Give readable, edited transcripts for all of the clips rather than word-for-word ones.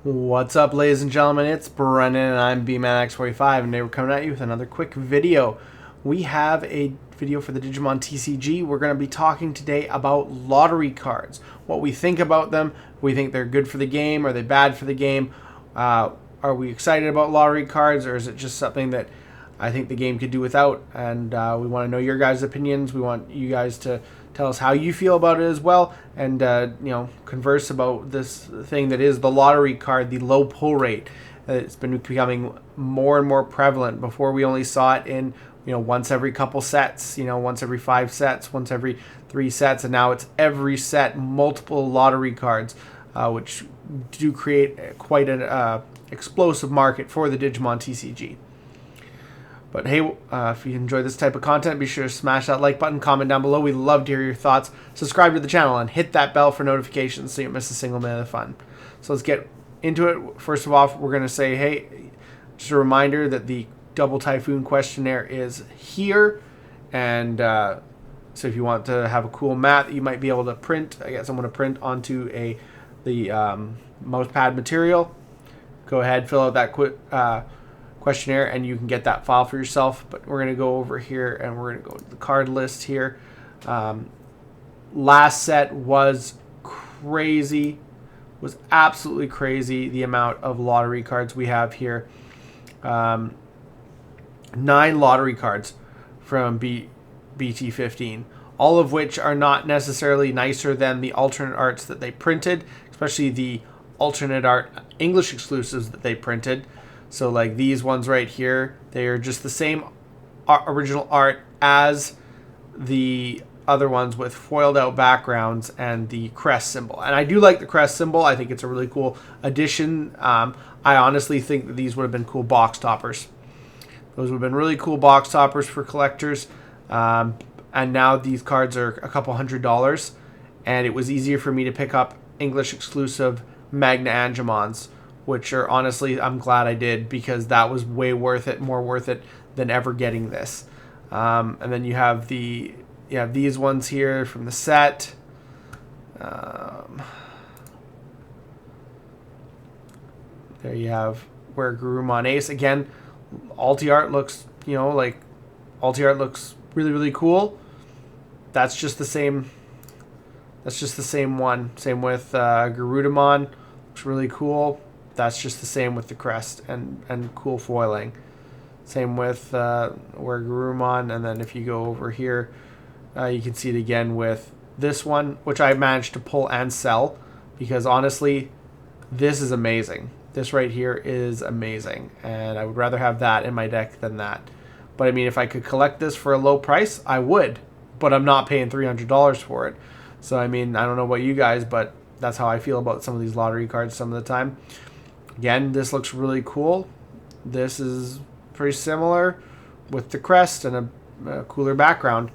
What's up, ladies and gentlemen? It's Brennan and I'm BManX45, and today we're coming at you with another quick video. We have a video for the Digimon TCG. We're going to be talking today about lottery cards, what we think about them. We think they're good for the game, are they bad for the game? Are we excited about lottery cards, or is it just something that I think the game could do without? And we want to know your guys' opinions. We want you guys to tell us how you feel about it as well, and converse about this thing that is the lottery card, the low pull rate. It's been becoming more and more prevalent. Before, we only saw it in once every couple sets, once every 5 sets, once every 3 sets, and now it's every set, multiple lottery cards, which do create quite an explosive market for the Digimon TCG. But hey, if you enjoy this type of content, be sure to smash that like button, comment down below. We'd love to hear your thoughts. Subscribe to the channel and hit that bell for notifications so you don't miss a single minute of fun. So let's get into it. First of all, we're going to say, hey, just a reminder that the Double Typhoon questionnaire is here. And so if you want to have a cool mat that you might be able to print, I guess I'm going to print onto the mouse pad material. Go ahead, fill out that questionnaire, and you can get that file for yourself. But we're going to go over here and we're going to go to the card list here. Last set was crazy, was absolutely crazy, the amount of lottery cards we have here. 9 lottery cards from BT15, all of which are not necessarily nicer than the alternate arts that they printed, especially the alternate art English exclusives that they printed. So like these ones right here, they are just the same original art as the other ones with foiled out backgrounds and the crest symbol. And I do like the crest symbol. I think it's a really cool addition. I honestly think that these would have been cool box toppers. Those would have been really cool box toppers for collectors. And now these cards are a couple $100. And it was easier for me to pick up English exclusive Magna Angemons, which are honestly, I'm glad I did, because that was way worth it, more worth it than ever getting this. And then you have these ones here from the set. There you have where Garurumon Ace again. Alti art looks, Alti art looks really, really cool. That's just the same. That's just the same one. Same with Garurumon. Looks really cool. That's just the same with the crest and cool foiling. Same with where Garurumon, and then if you go over here, you can see it again with this one, which I managed to pull and sell, because honestly, this is amazing. This right here is amazing, and I would rather have that in my deck than that. But I mean, if I could collect this for a low price, I would, but I'm not paying $300 for it. So I mean, I don't know about you guys, but that's how I feel about some of these lottery cards some of the time. Again, this looks really cool. This is pretty similar with the crest and a cooler background.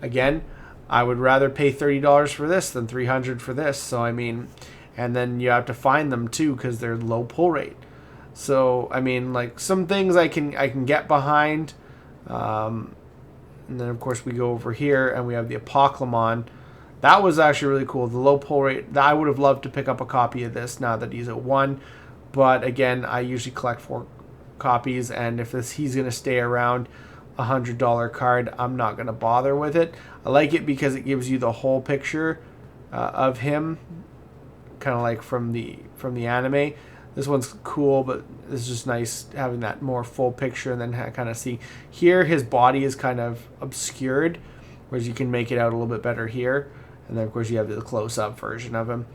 Again, I would rather pay $30 for this than $300 for this. So I mean, and then you have to find them too because they're low pull rate. So I mean, like, some things I can get behind. And then of course we go over here and we have the Apoclymon. That was actually really cool. The low pull rate. I would have loved to pick up a copy of this now that he's at 1. But again, I usually collect 4 copies, and if he's going to stay around a $100 card, I'm not going to bother with it. I like it because it gives you the whole picture of him, kind of like from the anime. This one's cool, but it's just nice having that more full picture, and then kind of see here his body is kind of obscured, whereas you can make it out a little bit better here. And then of course you have the close-up version of him.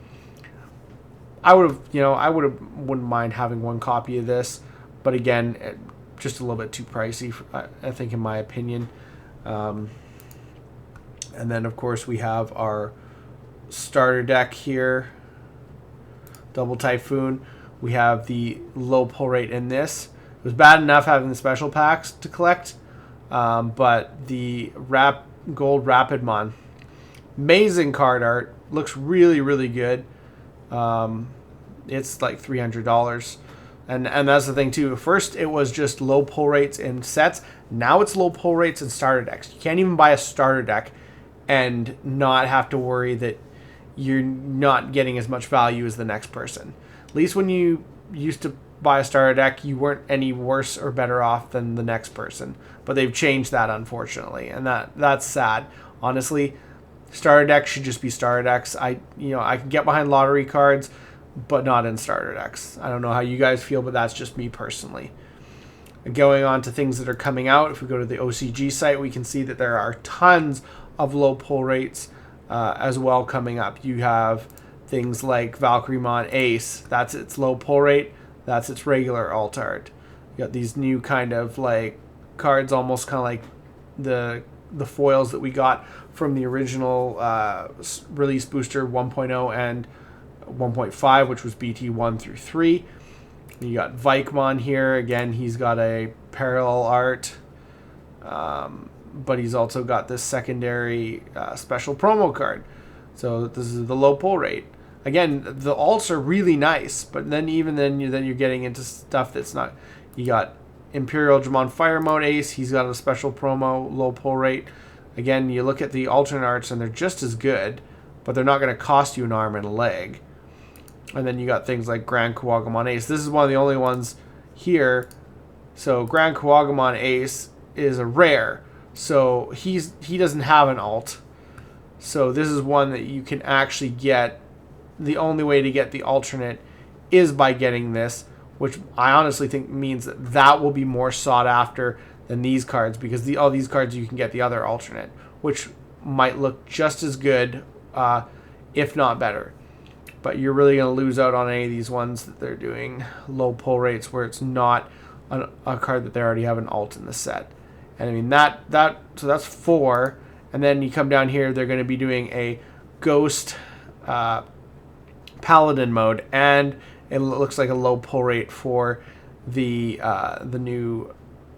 I wouldn't mind having 1 copy of this, but again, just a little bit too pricey, I think, in my opinion. And then of course we have our starter deck here, Double Typhoon. We have the low pull rate in this. It was bad enough having the special packs to collect, but the Gold Rapidmon, amazing card art, looks really, really good. It's like $300, and that's the thing too. First it was just low pull rates in sets. Now it's low pull rates in starter decks. You can't even buy a starter deck and not have to worry that you're not getting as much value as the next person. At least when you used to buy a starter deck, you weren't any worse or better off than the next person. But they've changed that, unfortunately, and that's sad. Honestly, starter decks should just be starter decks. I can get behind lottery cards, but not in starter decks. I don't know how you guys feel, but that's just me personally. And going on to things that are coming out, if we go to the OCG site, we can see that there are tons of low pull rates as well coming up. You have things like Valkyremon Ace. That's its low pull rate. That's its regular alt art. You got these new kind of like cards, almost kind of like the foils that we got from the original release booster 1.0 and 1.5, which was BT 1 through 3. You got Vikemon here. Again, he's got a parallel art, but he's also got this secondary special promo card. So this is the low pull rate. Again, the alts are really nice, but then you're getting into stuff that's not. You got Imperial Dramon Fire Mode Ace. He's got a special promo, low pull rate. Again, you look at the alternate arts, and they're just as good, but they're not going to cost you an arm and a leg. And then you got things like Grand Kuwagamon Ace. This is one of the only ones here. So Grand Kuwagamon Ace is a rare. So he doesn't have an alt. So this is one that you can actually get. The only way to get the alternate is by getting this, which I honestly think means that will be more sought after than these cards, because all these cards you can get the other alternate, which might look just as good, if not better. But you're really going to lose out on any of these ones that they're doing low pull rates where it's not a card that they already have an alt in the set. And I mean so that's 4. And then you come down here, they're going to be doing a Ghost Paladin mode, and it looks like a low pull rate for the new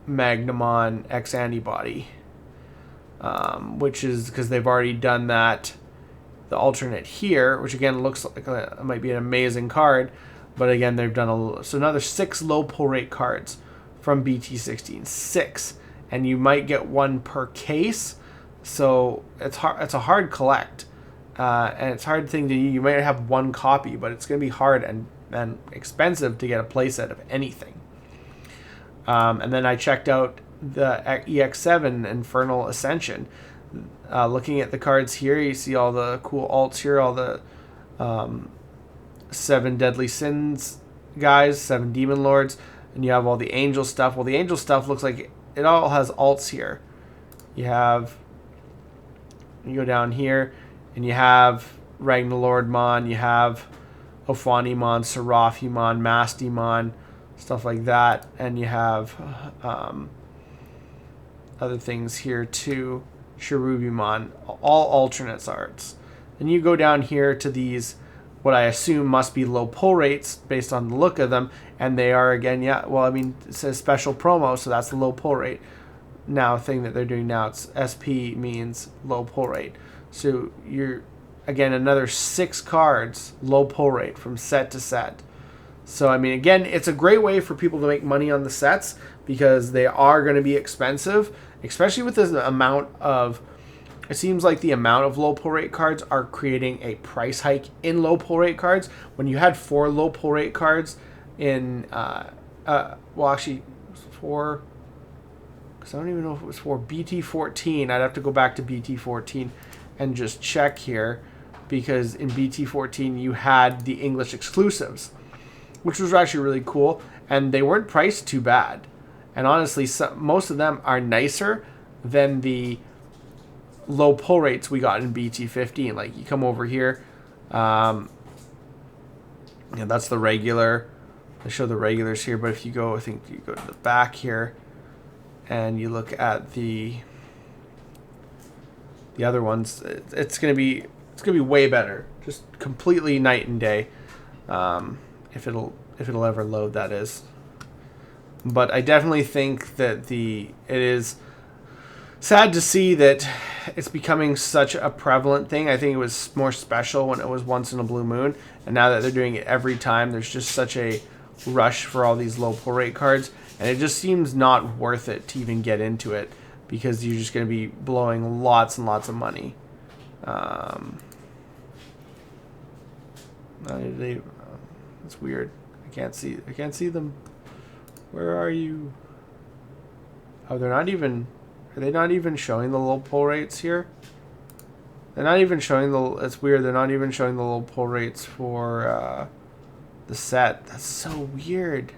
Magnamon X-Antibody, which is because they've already done that. The alternate here, which again looks like it might be an amazing card, but again they've done so another 6 low pull rate cards from BT16, 6, and you might get one per case. So it's hard. It's a hard collect. And it's a hard thing to do. You might have one copy, but it's going to be hard and expensive to get a playset of anything. And then I checked out the EX7 Infernal Ascension. Looking at the cards here, you see all the cool alts here, all the 7 Deadly Sins guys, 7 Demon Lords, and you have all the Angel stuff. Well, the Angel stuff looks like it all has alts here. You go down here, and you have Ragnalordmon, you have Ophanimon, Seraphimon, Mastimon, stuff like that, and you have other things here too, Cherubimon, all alternates arts. And you go down here to these, what I assume must be low pull rates based on the look of them, and they are again, it says special promo, so that's the low pull rate. Now, thing that they're doing now, it's SP means low pull rate. So you're, again, another 6 cards, low pull rate from set to set. So, I mean, again, it's a great way for people to make money on the sets because they are going to be expensive, especially with this amount of, it seems like the amount of low pull rate cards are creating a price hike in low pull rate cards. When you had 4 low pull rate cards in, actually, 4, because I don't even know if it was for BT14. I'd have to go back to BT14 and just check here, because in BT14 you had the English exclusives, which was actually really cool, and they weren't priced too bad. And honestly, most of them are nicer than the low pull rates we got in BT15. Like, you come over here, that's the regular. I show the regulars here, but if you go, I think you go to the back here, and you look at the other ones, it's gonna be way better, just completely night and day, if it'll ever load, that is. But I definitely think that it is sad to see that it's becoming such a prevalent thing. I think it was more special when it was once in a blue moon, and now that they're doing it every time, there's just such a rush for all these low pull rate cards, and it just seems not worth it to even get into it, because you're just going to be blowing lots and lots of money. It's weird. I can't see them. Where are you? Oh, they're not even... Are they not even showing the low pull rates here? They're not even showing the... It's weird. They're not even showing the low pull rates for the set. That's so weird.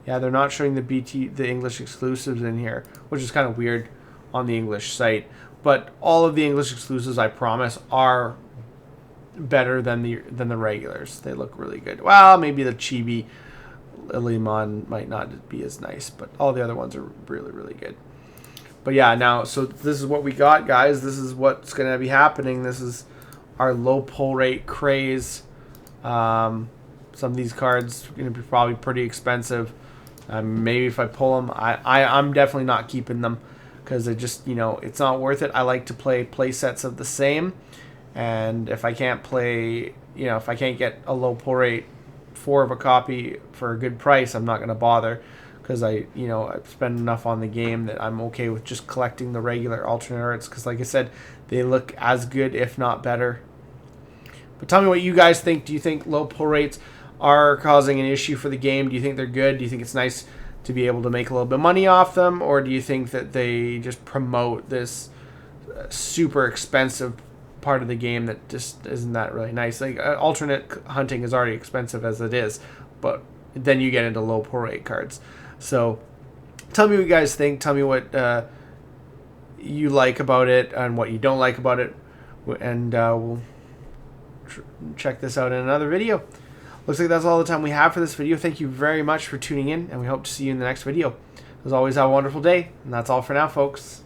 Yeah, they're not showing the English exclusives in here, which is kind of weird on the English site. But all of the English exclusives, I promise, are better than the regulars. They look really good. Well, maybe the Chibi Lilymon might not be as nice, but all the other ones are really, really good. But yeah, now, so this is what we got, guys. This is what's going to be happening. This is our low pull rate craze. Some of these cards are going to be probably pretty expensive. Maybe if I pull them, I'm definitely not keeping them because it just, it's not worth it. I like to play sets of the same. And if I can't play, if I can't get a low pull rate 4 of a copy for a good price, I'm not going to bother because I spend enough on the game that I'm okay with just collecting the regular alternate arts because, like I said, they look as good, if not better. But tell me what you guys think. Do you think low pull rates are causing an issue for the game? Do you think they're good? Do you think it's nice to be able to make a little bit of money off them? Or do you think that they just promote this super expensive part of the game that just isn't that really nice? Like alternate hunting is already expensive as it is, but then you get into low pull rate cards. So tell me what you guys think. Tell me what you like about it and what you don't like about it, and we'll check this out in another video. Looks like that's all the time we have for this video. Thank you very much for tuning in, and we hope to see you in the next video. As always, have a wonderful day, and that's all for now, folks.